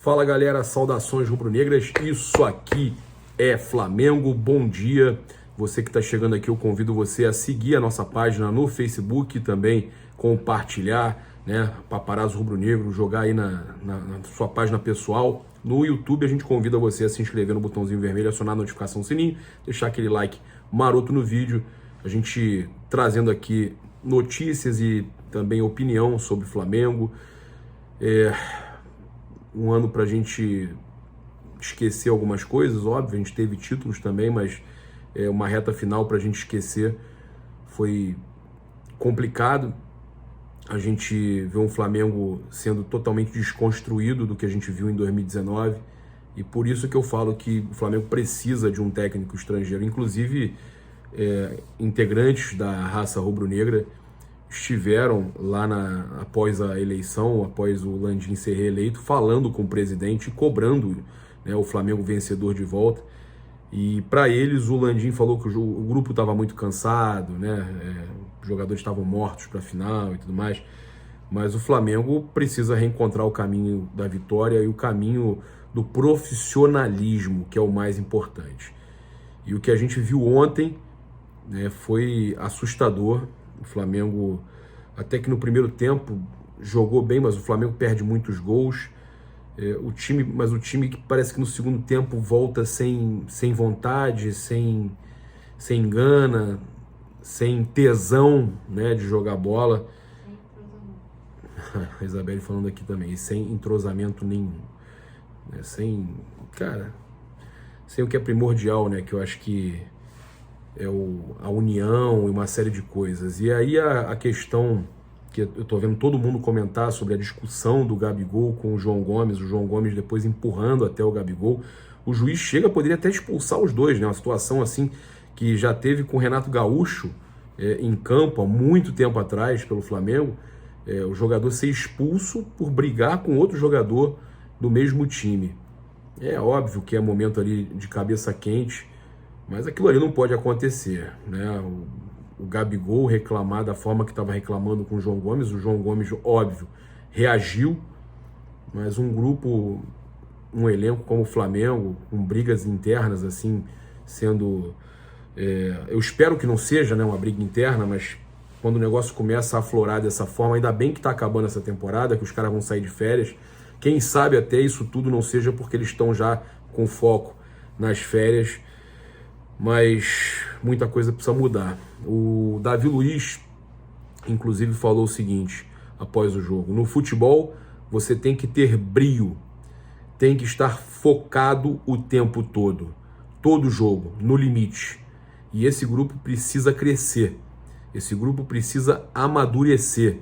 Fala galera, saudações rubro-negras, isso aqui é Flamengo, bom dia. Você que está chegando aqui, eu convido você a seguir a nossa página no Facebook e também compartilhar, né, Paparazzo Rubro-Negro, jogar aí na sua página pessoal. No YouTube a gente convida você a se inscrever no botãozinho vermelho, acionar a notificação, sininho, deixar aquele like maroto no vídeo. A gente trazendo aqui notícias e também opinião sobre Flamengo. Um ano para a gente esquecer algumas coisas, óbvio, a gente teve títulos também, mas uma reta final para a gente esquecer foi complicado. A gente vê um Flamengo sendo totalmente desconstruído do que a gente viu em 2019, e por isso que eu falo que o Flamengo precisa de um técnico estrangeiro. Inclusive, integrantes da raça rubro-negra estiveram lá após a eleição, após o Landim ser reeleito, falando com o presidente, cobrando, né, o Flamengo vencedor de volta. E para eles o Landim falou que o grupo estava muito cansado, né, os jogadores estavam mortos para a final e tudo mais, mas o Flamengo precisa reencontrar o caminho da vitória e o caminho do profissionalismo, que é o mais importante. E o que a gente viu ontem, né, foi assustador. O Flamengo, até que no primeiro tempo, jogou bem, mas o Flamengo perde muitos gols. O time que parece que no segundo tempo volta sem vontade, sem gana, sem tesão, né, de jogar bola. A Isabelle falando aqui também, sem entrosamento nenhum. Né, sem o que é primordial, né, que eu acho que é a união e uma série de coisas. E aí a questão que eu tô vendo todo mundo comentar sobre a discussão do Gabigol com o João Gomes depois empurrando até o Gabigol. O juiz poderia até expulsar os dois, né? Uma situação assim que já teve com o Renato Gaúcho em campo há muito tempo atrás pelo Flamengo, o jogador ser expulso por brigar com outro jogador do mesmo time. É óbvio que é momento ali de cabeça quente, mas aquilo ali não pode acontecer, né? O Gabigol reclamar da forma que estava reclamando com o João Gomes, óbvio, reagiu, mas um grupo, um elenco como o Flamengo, com brigas internas assim, sendo... eu espero que não seja, né, uma briga interna, mas quando o negócio começa a aflorar dessa forma, ainda bem que está acabando essa temporada, que os caras vão sair de férias, quem sabe até isso tudo não seja porque eles estão já com foco nas férias, mas muita coisa precisa mudar. O Davi Luiz, inclusive, falou o seguinte após o jogo: no futebol você tem que ter brio, tem que estar focado o tempo todo jogo, no limite. E esse grupo precisa crescer, esse grupo precisa amadurecer.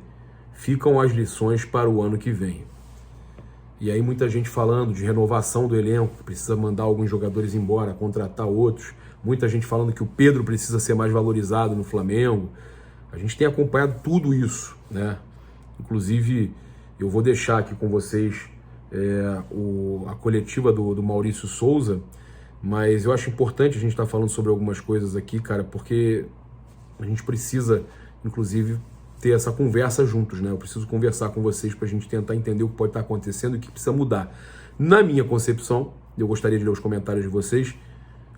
Ficam as lições para o ano que vem. E aí muita gente falando de renovação do elenco, precisa mandar alguns jogadores embora, contratar outros. Muita gente falando que o Pedro precisa ser mais valorizado no Flamengo. A gente tem acompanhado tudo isso, né? Inclusive, eu vou deixar aqui com vocês a coletiva do Maurício Souza, mas eu acho importante a gente estar falando sobre algumas coisas aqui, cara, porque a gente precisa, inclusive, ter essa conversa juntos, né? Eu preciso conversar com vocês para a gente tentar entender o que pode estar acontecendo e o que precisa mudar. Na minha concepção, eu gostaria de ler os comentários de vocês.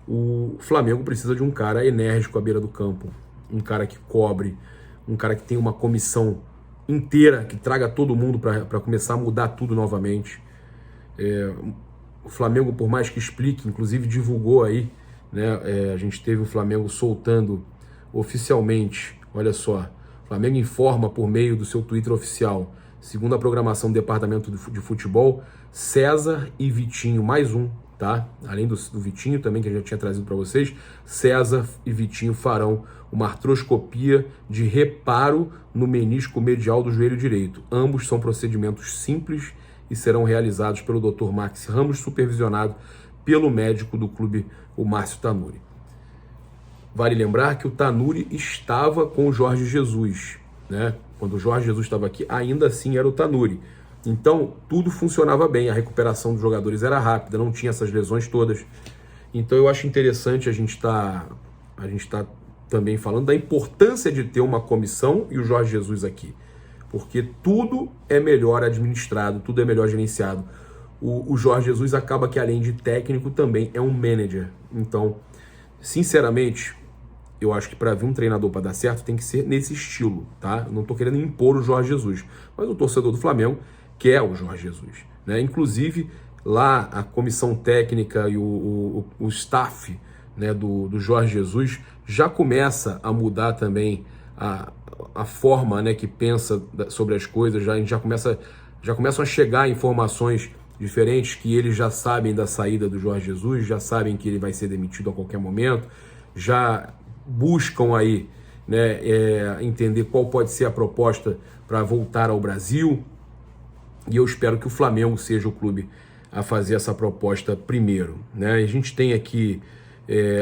O Flamengo precisa de um cara enérgico à beira do campo, um cara que cobre, um cara que tem uma comissão inteira, que traga todo mundo para começar a mudar tudo novamente. O Flamengo, por mais que explique, inclusive divulgou aí, né? A gente teve o Flamengo soltando oficialmente, olha só, o Flamengo informa por meio do seu Twitter oficial, segundo a programação do Departamento de Futebol, César e Vitinho, mais um, tá? Além do Vitinho também, que eu já tinha trazido para vocês, César e Vitinho farão uma artroscopia de reparo no menisco medial do joelho direito. Ambos são procedimentos simples e serão realizados pelo Dr. Max Ramos, supervisionado pelo médico do clube, o Márcio Tanuri. Vale lembrar que o Tanuri estava com o Jorge Jesus, né? Quando o Jorge Jesus estava aqui, ainda assim era o Tanuri. Então, tudo funcionava bem, a recuperação dos jogadores era rápida, não tinha essas lesões todas. Então, eu acho interessante a gente tá também falando da importância de ter uma comissão e o Jorge Jesus aqui. Porque tudo é melhor administrado, tudo é melhor gerenciado o Jorge Jesus acaba que, além de técnico, também é um manager. Então, sinceramente, eu acho que para vir um treinador para dar certo tem que ser nesse estilo, tá? Eu não tô querendo impor o Jorge Jesus, mas o torcedor do Flamengo quer o Jorge Jesus, né? Inclusive, lá a comissão técnica e o staff, né, do Jorge Jesus já começa a mudar também a forma, né, que pensa sobre as coisas. Já começam a chegar informações diferentes, que eles já sabem da saída do Jorge Jesus, já sabem que ele vai ser demitido a qualquer momento, já buscam aí, né, entender qual pode ser a proposta para voltar ao Brasil, e eu espero que o Flamengo seja o clube a fazer essa proposta primeiro, né? A gente tem aqui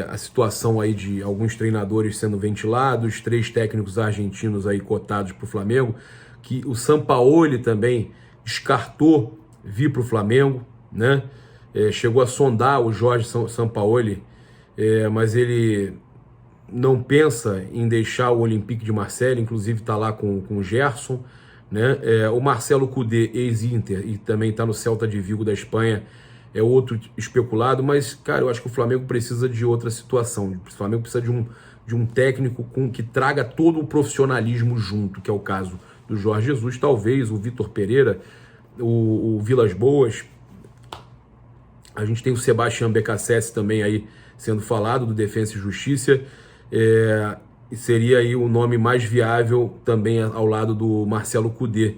a situação aí de alguns treinadores sendo ventilados, 3 técnicos argentinos aí cotados para o Flamengo, que o Sampaoli também descartou vir para o Flamengo, né? Chegou a sondar o Jorge Sampaoli, mas ele não pensa em deixar o Olympique de Marseille, inclusive está lá com o Gerson, né? O Marcelo Cudê, ex-Inter, e também está no Celta de Vigo da Espanha, é outro especulado, mas, cara, eu acho que o Flamengo precisa de outra situação. O Flamengo precisa de um técnico que traga todo o profissionalismo junto, que é o caso do Jorge Jesus, talvez o Vitor Pereira, o Vilas Boas. A gente tem o Sebastião Becassese também aí sendo falado, do Defensa e Justiça, e seria aí o nome mais viável também ao lado do Marcelo Cudê,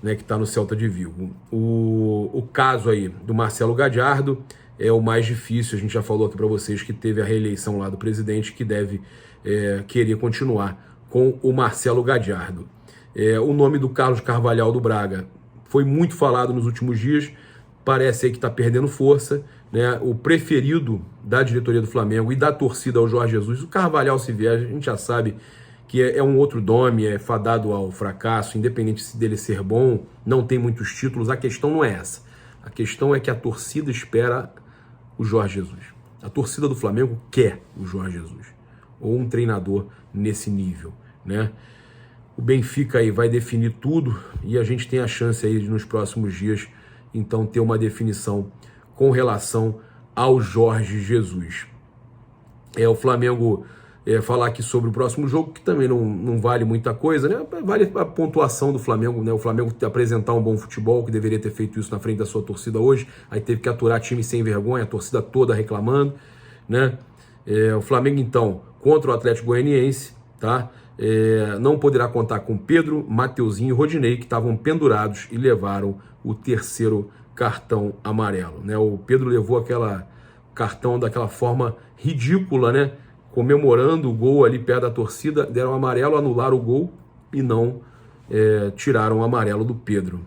né, que está no Celta de Vigo. O caso aí do Marcelo Gallardo é o mais difícil. A gente já falou aqui para vocês que teve a reeleição lá do presidente, que deve querer continuar com o Marcelo Gallardo. O nome do Carlos Carvalhal do Braga foi muito falado nos últimos dias, parece aí que está perdendo força, né? O preferido da diretoria do Flamengo e da torcida ao Jorge Jesus, o Carvalhal, se vier, a gente já sabe que é um outro nome, é fadado ao fracasso, independente dele ser bom, não tem muitos títulos. A questão não é essa. A questão é que a torcida espera o Jorge Jesus. A torcida do Flamengo quer o Jorge Jesus, ou um treinador nesse nível, né? O Benfica aí vai definir tudo e a gente tem a chance aí de, nos próximos dias, então, ter uma definição com relação ao Jorge Jesus. O Flamengo falar aqui sobre o próximo jogo, que também não vale muita coisa, né? Vale a pontuação do Flamengo, né? O Flamengo apresentar um bom futebol, que deveria ter feito isso na frente da sua torcida hoje, aí teve que aturar time sem vergonha, a torcida toda reclamando, né? O Flamengo, então, contra o Atlético Goianiense, tá? Não poderá contar com Pedro, Mateuzinho e Rodinei, que estavam pendurados e levaram o terceiro cartão amarelo, né? O Pedro levou cartão daquela forma ridícula, né? Comemorando o gol ali perto da torcida, deram amarelo, anularam o gol e não tiraram o amarelo do Pedro.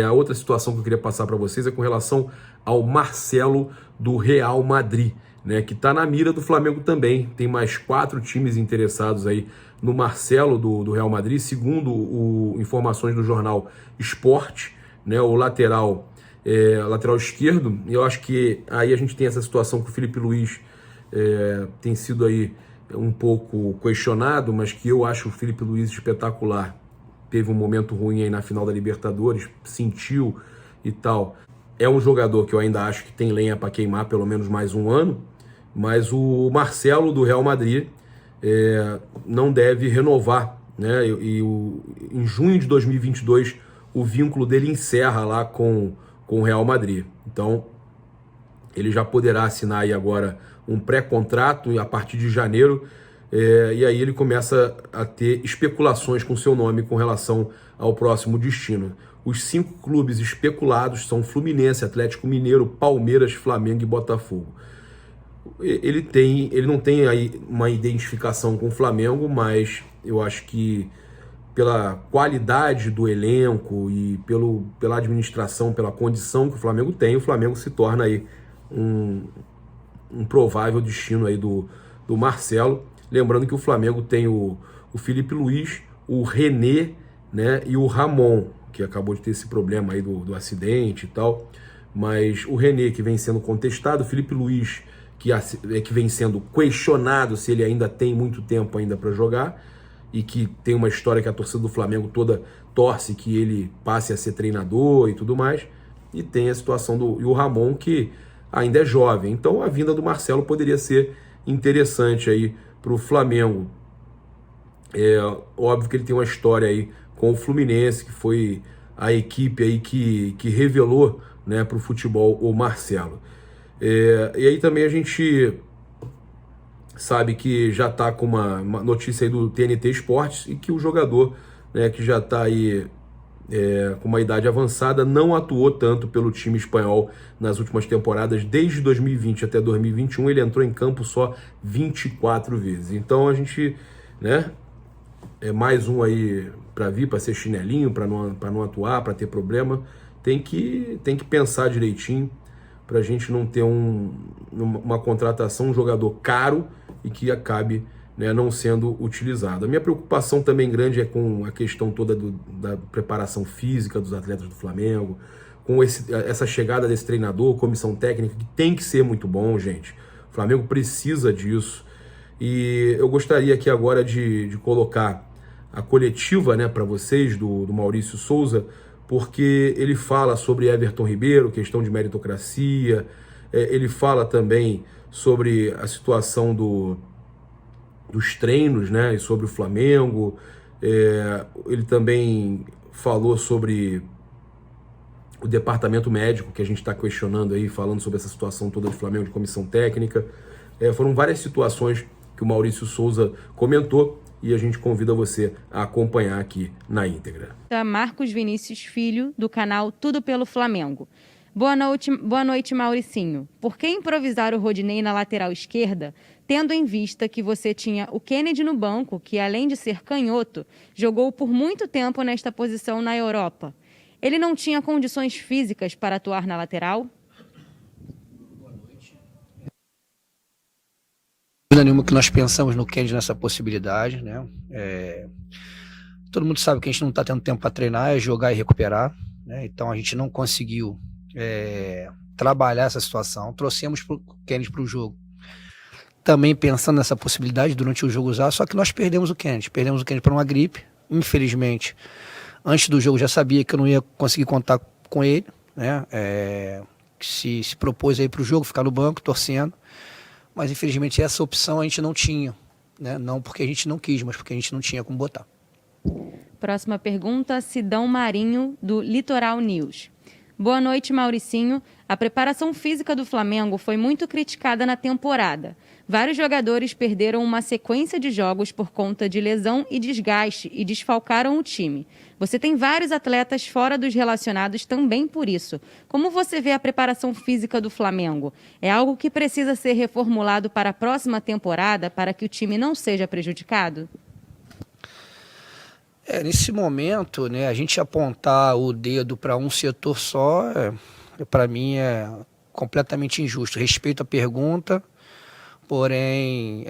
A outra situação que eu queria passar para vocês é com relação ao Marcelo do Real Madrid, né, que está na mira do Flamengo também. Tem mais 4 times interessados aí no Marcelo do Real Madrid, segundo informações do jornal Sport, né, o lateral esquerdo. E eu acho que aí a gente tem essa situação que o Felipe Luiz tem sido aí um pouco questionado, mas que eu acho o Felipe Luiz espetacular. Teve um momento ruim aí na final da Libertadores, sentiu e tal. É um jogador que eu ainda acho que tem lenha para queimar pelo menos mais um ano, mas o Marcelo do Real Madrid não deve renovar, né? Em junho de 2022 o vínculo dele encerra lá com o Real Madrid. Então ele já poderá assinar aí agora um pré-contrato a partir de janeiro, e aí ele começa a ter especulações com seu nome com relação ao próximo destino. Os 5 clubes especulados são Fluminense, Atlético Mineiro, Palmeiras, Flamengo e Botafogo. Ele não tem aí uma identificação com o Flamengo, mas eu acho que pela qualidade do elenco e pela administração, pela condição que o Flamengo tem, o Flamengo se torna aí um provável destino aí do Marcelo. Lembrando que o Flamengo tem o Felipe Luiz, o René, né, e o Ramon, que acabou de ter esse problema aí do acidente e tal. Mas o René, que vem sendo contestado, o Felipe Luiz, que vem sendo questionado se ele ainda tem muito tempo ainda para jogar, e que tem uma história que a torcida do Flamengo toda torce que ele passe a ser treinador e tudo mais. e tem a situação do e o Ramon, que ainda é jovem. Então a vinda do Marcelo poderia ser interessante aí para o Flamengo. É óbvio que ele tem uma história aí com o Fluminense, que foi a equipe aí que revelou, né, para o futebol o Marcelo. E aí também a gente sabe que já está com uma notícia aí do TNT Esportes e que o jogador, né, que já está aí com uma idade avançada, não atuou tanto pelo time espanhol nas últimas temporadas. Desde 2020 até 2021 ele entrou em campo só 24 vezes. Então a gente, né, é mais um aí para vir, para ser chinelinho, para não atuar, para ter problema. Tem que pensar direitinho para a gente não ter uma contratação, um jogador caro e que acabe, né, não sendo utilizado. A minha preocupação também grande é com a questão toda da preparação física dos atletas do Flamengo, com essa chegada desse treinador, comissão técnica, que tem que ser muito bom, gente. O Flamengo precisa disso. E eu gostaria aqui agora de colocar a coletiva, né, para vocês, do Maurício Souza, porque ele fala sobre Everton Ribeiro, questão de meritocracia, ele fala também sobre a situação dos treinos, né, e sobre o Flamengo, ele também falou sobre o departamento médico, que a gente está questionando aí, falando sobre essa situação toda do Flamengo, de comissão técnica. Foram várias situações que o Maurício Souza comentou, e a gente convida você a acompanhar aqui na íntegra. Marcos Vinícius Filho, do canal Tudo pelo Flamengo. Boa noite, Mauricinho. Por que improvisar o Rodinei na lateral esquerda, tendo em vista que você tinha o Kennedy no banco, que além de ser canhoto, jogou por muito tempo nesta posição na Europa? Ele não tinha condições físicas para atuar na lateral? Dúvida nenhuma que nós pensamos no Kennedy nessa possibilidade, né? Todo mundo sabe que a gente não está tendo tempo para treinar, é jogar e recuperar, né? Então a gente não conseguiu trabalhar essa situação. Trouxemos o Kennedy para o jogo, também pensando nessa possibilidade durante o jogo usar, só que nós perdemos o Kennedy para uma gripe, infelizmente. Antes do jogo já sabia que eu não ia conseguir contar com ele, né? Se propôs aí para o jogo, ficar no banco, torcendo. Mas infelizmente essa opção a gente não tinha, né? Não porque a gente não quis, mas porque a gente não tinha como botar. Próxima pergunta, Sidão Marinho, do Litoral News. Boa noite, Mauricinho. A preparação física do Flamengo foi muito criticada na temporada. Vários jogadores perderam uma sequência de jogos por conta de lesão e desgaste e desfalcaram o time. Você tem vários atletas fora dos relacionados também por isso. Como você vê a preparação física do Flamengo? É algo que precisa ser reformulado para a próxima temporada para que o time não seja prejudicado? Nesse momento, né, a gente apontar o dedo para um setor só, para mim é completamente injusto. Respeito a pergunta, porém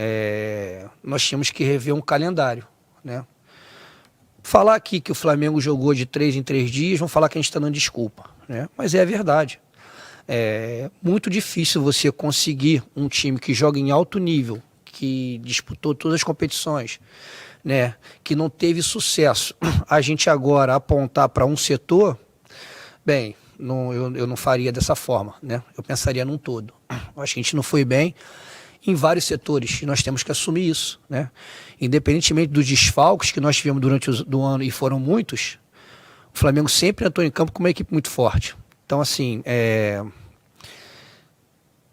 nós tínhamos que rever um calendário, né? Falar aqui que o Flamengo jogou de 3 em 3 dias, vão falar que a gente está dando desculpa, né? Mas é a verdade. É muito difícil você conseguir um time que joga em alto nível, que disputou todas as competições, né, que não teve sucesso. A gente agora apontar para um setor, bem, eu não faria dessa forma, né? Eu pensaria num todo. Eu acho que a gente não foi bem em vários setores e nós temos que assumir isso, né? Independentemente dos desfalques que nós tivemos durante o ano, e foram muitos, o Flamengo sempre entrou em campo com uma equipe muito forte. Então, assim,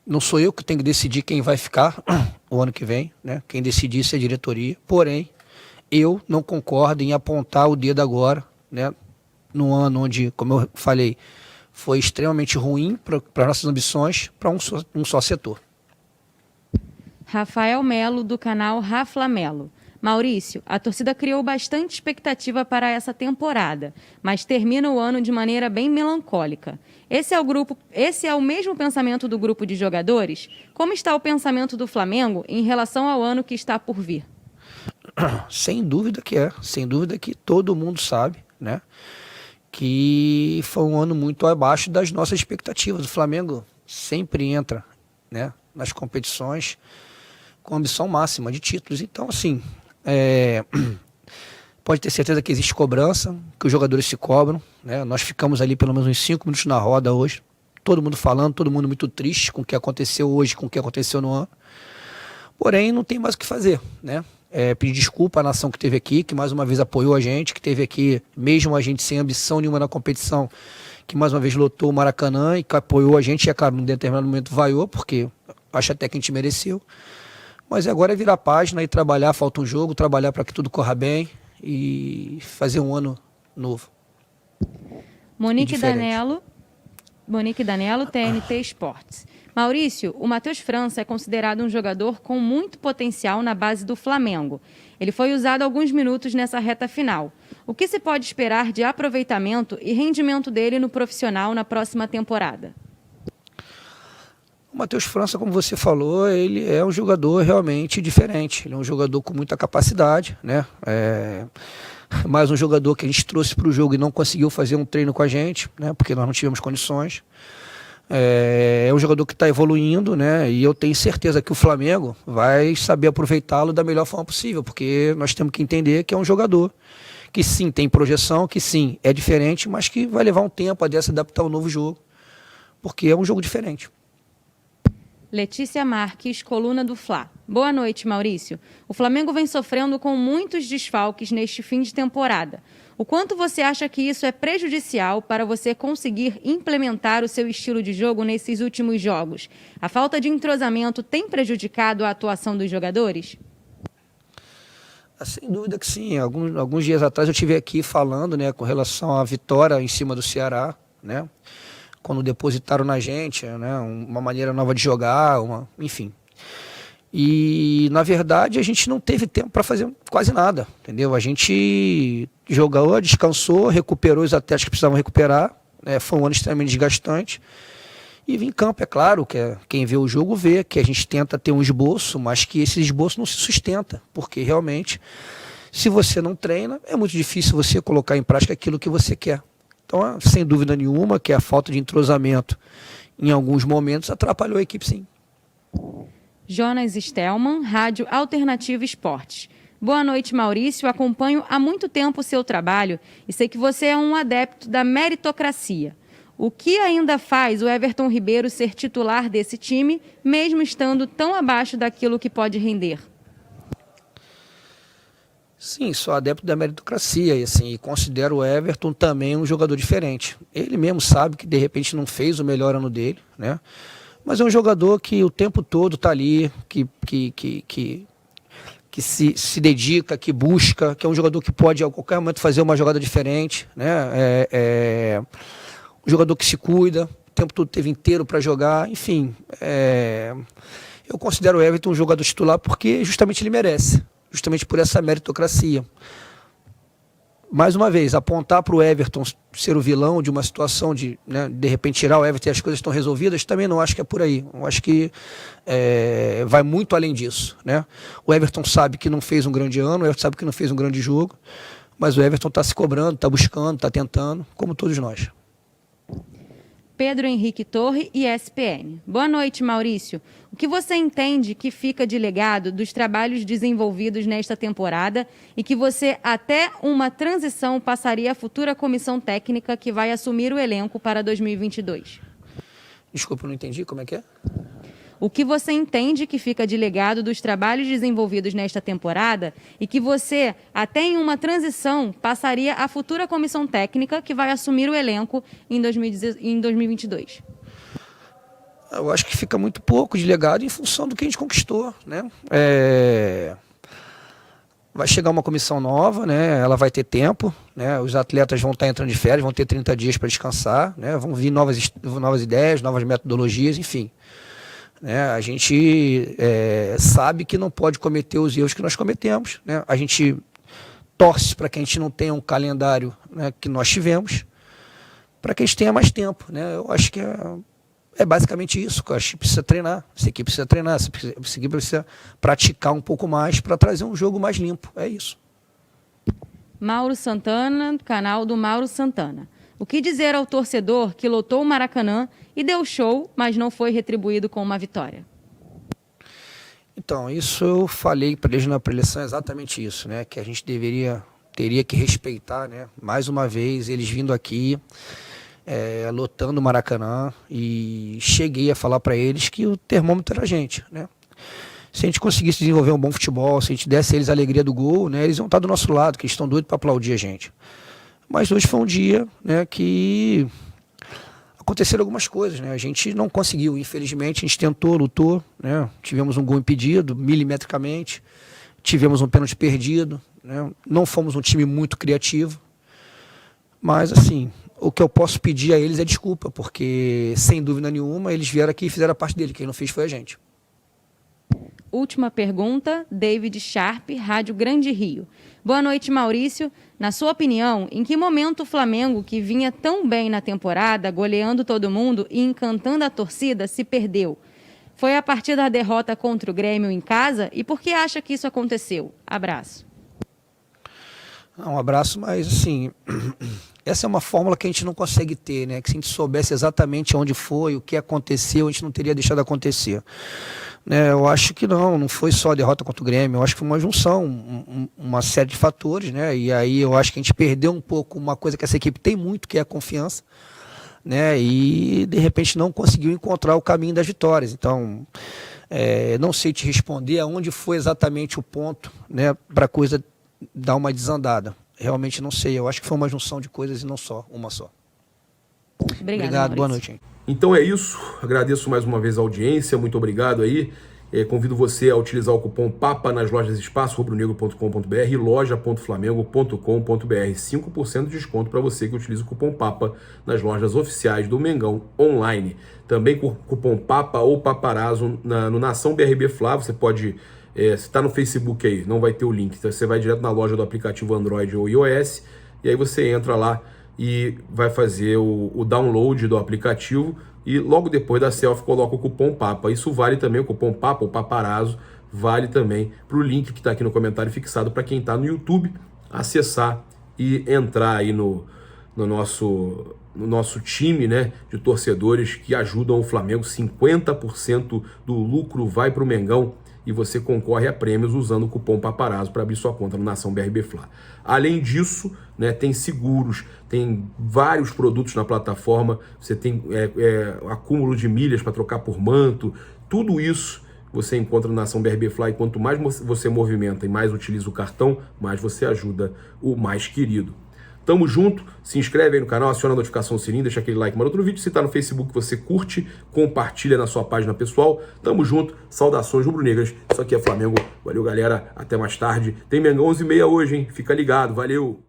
não sou eu que tenho que decidir quem vai ficar o ano que vem, né? Quem decide isso é a diretoria. Porém, eu não concordo em apontar o dedo agora, né? No ano onde, como eu falei, foi extremamente ruim para as nossas ambições, para um só setor. Rafael Melo, do canal Rafla Melo. Maurício, a torcida criou bastante expectativa para essa temporada, mas termina o ano de maneira bem melancólica. Esse é o mesmo pensamento do grupo de jogadores? Como está o pensamento do Flamengo em relação ao ano que está por vir? Sem dúvida que todo mundo sabe, né, que foi um ano muito abaixo das nossas expectativas. O Flamengo sempre entra, né, nas competições com ambição máxima de títulos. Então, assim, Pode ter certeza que existe cobrança, que os jogadores se cobram, né? Nós ficamos ali pelo menos uns 5 minutos na roda hoje, todo mundo falando, todo mundo muito triste com o que aconteceu hoje, com o que aconteceu no ano. Porém, não tem mais o que fazer, né? Pedir desculpa à nação que esteve aqui, que mais uma vez apoiou a gente, que esteve aqui, mesmo a gente sem ambição nenhuma na competição, que mais uma vez lotou o Maracanã e que apoiou a gente, e é claro, num determinado momento vaiou, porque acho até que a gente mereceu. Mas agora é virar a página e trabalhar, falta um jogo, trabalhar para que tudo corra bem e fazer um ano novo. Monique Danello, TNT Esportes. Maurício, o Matheus França é considerado um jogador com muito potencial na base do Flamengo. Ele foi usado alguns minutos nessa reta final. O que se pode esperar de aproveitamento e rendimento dele no profissional na próxima temporada? O Matheus França, como você falou, ele é um jogador realmente diferente. Ele é um jogador com muita capacidade, né? Mais um jogador que a gente trouxe para o jogo e não conseguiu fazer um treino com a gente, né? Porque nós não tivemos condições. É um jogador que está evoluindo, né? E eu tenho certeza que o Flamengo vai saber aproveitá-lo da melhor forma possível, porque nós temos que entender que é um jogador que sim tem projeção, que sim é diferente, mas que vai levar um tempo a se adaptar ao novo jogo, porque é um jogo diferente. Letícia Marques, coluna do Fla. Boa noite, Maurício. O Flamengo vem sofrendo com muitos desfalques neste fim de temporada. O quanto você acha que isso é prejudicial para você conseguir implementar o seu estilo de jogo nesses últimos jogos? A falta de entrosamento tem prejudicado a atuação dos jogadores? Sem dúvida que sim. Alguns dias atrás eu estive aqui falando, né, com relação à vitória em cima do Ceará, né, quando depositaram na gente, né, uma maneira nova de jogar, enfim. E, na verdade, a gente não teve tempo para fazer quase nada, entendeu? A gente jogou, descansou, recuperou os atletas que precisavam recuperar, né? Foi um ano extremamente desgastante. E vim em campo, é claro, que quem vê o jogo vê que a gente tenta ter um esboço, mas que esse esboço não se sustenta, porque realmente, se você não treina, é muito difícil você colocar em prática aquilo que você quer. Então, sem dúvida nenhuma, que a falta de entrosamento em alguns momentos atrapalhou a equipe, sim. Jonas Stelman, Rádio Alternativa Esportes. Boa noite, Maurício. Acompanho há muito tempo o seu trabalho e sei que você é um adepto da meritocracia. O que ainda faz o Everton Ribeiro ser titular desse time, mesmo estando tão abaixo daquilo que pode render? Sim, sou adepto da meritocracia e assim, considero o Everton também um jogador diferente. Ele mesmo sabe que de repente não fez o melhor ano dele, né? Mas é um jogador que o tempo todo está ali, que se dedica, que busca, que é um jogador que pode a qualquer momento fazer uma jogada diferente, né? Um jogador que se cuida, o tempo todo teve inteiro para jogar, enfim. Eu considero o Everton um jogador titular porque justamente ele merece, justamente por essa meritocracia. Mais uma vez, apontar para o Everton ser o vilão de uma situação de repente tirar o Everton e as coisas estão resolvidas, também não acho que é por aí. Eu acho que vai muito além disso, né? O Everton sabe que não fez um grande ano, o Everton sabe que não fez um grande jogo, mas o Everton está se cobrando, está buscando, está tentando, como todos nós. Pedro Henrique Torre, ESPN. Boa noite, Maurício. O que você entende que fica de legado dos trabalhos desenvolvidos nesta temporada e que você, até uma transição, passaria à futura comissão técnica que vai assumir o elenco para 2022? Desculpa, não entendi, como é que é? O que você entende que fica de legado dos trabalhos desenvolvidos nesta temporada e que você, até em uma transição, passaria à futura comissão técnica que vai assumir o elenco em 2022? Eu acho que fica muito pouco de legado em função do que a gente conquistou, né? Vai chegar uma comissão nova, né? Ela vai ter tempo, né? Os atletas vão estar entrando de férias, vão ter 30 dias para descansar, né? Vão vir novas ideias, novas metodologias, enfim. A gente sabe que não pode cometer os erros que nós cometemos, né? A gente torce para que a gente não tenha um calendário, né, que nós tivemos, para que a gente tenha mais tempo, né? Eu acho que é basicamente isso. Eu acho que precisa treinar, essa equipe precisa treinar, essa equipe precisa praticar um pouco mais para trazer um jogo mais limpo, é isso. Mauro Santana, canal do Mauro Santana. O que dizer ao torcedor que lotou o Maracanã e deu show, mas não foi retribuído com uma vitória? Então, isso eu falei para eles na preleção, exatamente isso, né? Que a gente deveria teria que respeitar, né? Mais uma vez, eles vindo aqui, lotando o Maracanã, e cheguei a falar para eles que o termômetro era a gente, né? Se a gente conseguisse desenvolver um bom futebol, se a gente desse a eles a alegria do gol, né, eles iam estar do nosso lado, que eles estão doidos para aplaudir a gente. Mas hoje foi um dia, né, que aconteceram algumas coisas, né? A gente não conseguiu, infelizmente, a gente tentou, lutou, né? Tivemos um gol impedido, milimetricamente, tivemos um pênalti perdido, né? Não fomos um time muito criativo, mas assim, o que eu posso pedir a eles é desculpa, porque sem dúvida nenhuma eles vieram aqui e fizeram a parte dele, quem não fez foi a gente. Última pergunta, David Sharp, Rádio Grande Rio. Boa noite, Maurício. Na sua opinião, em que momento o Flamengo, que vinha tão bem na temporada, goleando todo mundo e encantando a torcida, se perdeu? Foi a partir da derrota contra o Grêmio em casa? E por que acha que isso aconteceu? Abraço. Um abraço, mas assim, essa é uma fórmula que a gente não consegue ter, né? Que se a gente soubesse exatamente onde foi, o que aconteceu, a gente não teria deixado acontecer. Né? Eu acho que não foi só a derrota contra o Grêmio, eu acho que foi uma junção, uma série de fatores, né? E aí eu acho que a gente perdeu um pouco uma coisa que essa equipe tem muito, que é a confiança, né? E de repente não conseguiu encontrar o caminho das vitórias. Então, não sei te responder aonde foi exatamente o ponto, né, para a coisa dar uma desandada. Realmente não sei, eu acho que foi uma junção de coisas e não só, uma só. Obrigado, boa noite. Hein? Então é isso, agradeço mais uma vez a audiência, muito obrigado aí. Convido você a utilizar o cupom PAPA nas lojas Espaço Rubro-Negro.com.br e loja.flamengo.com.br. 5% de desconto para você que utiliza o cupom PAPA nas lojas oficiais do Mengão online. Também com o cupom PAPA ou Paparazzo no Nação BRB Fla, você pode... se está no Facebook aí, não vai ter o link, então você vai direto na loja do aplicativo Android ou iOS, e aí você entra lá e vai fazer o download do aplicativo e logo depois da selfie coloca o cupom PAPA. Isso vale também, o cupom PAPA ou Paparazzo, vale também para o link que está aqui no comentário fixado para quem está no YouTube acessar e entrar aí no nosso time, né, de torcedores que ajudam o Flamengo. 50% do lucro vai para o Mengão e você concorre a prêmios usando o cupom Paparazzo para abrir sua conta no Nação BRB Fla. Além disso, né, tem seguros, tem vários produtos na plataforma, você tem acúmulo de milhas para trocar por manto, tudo isso você encontra no Nação BRB Fla, e quanto mais você movimenta e mais utiliza o cartão, mais você ajuda o mais querido. Tamo junto, se inscreve aí no canal, aciona a notificação do sininho, deixa aquele like maroto no vídeo. Se tá no Facebook, você curte, compartilha na sua página pessoal. Tamo junto, saudações rubro-negras. Isso aqui é Flamengo. Valeu, galera. Até mais tarde. Tem Mengão 11h30 hoje, hein? Fica ligado. Valeu!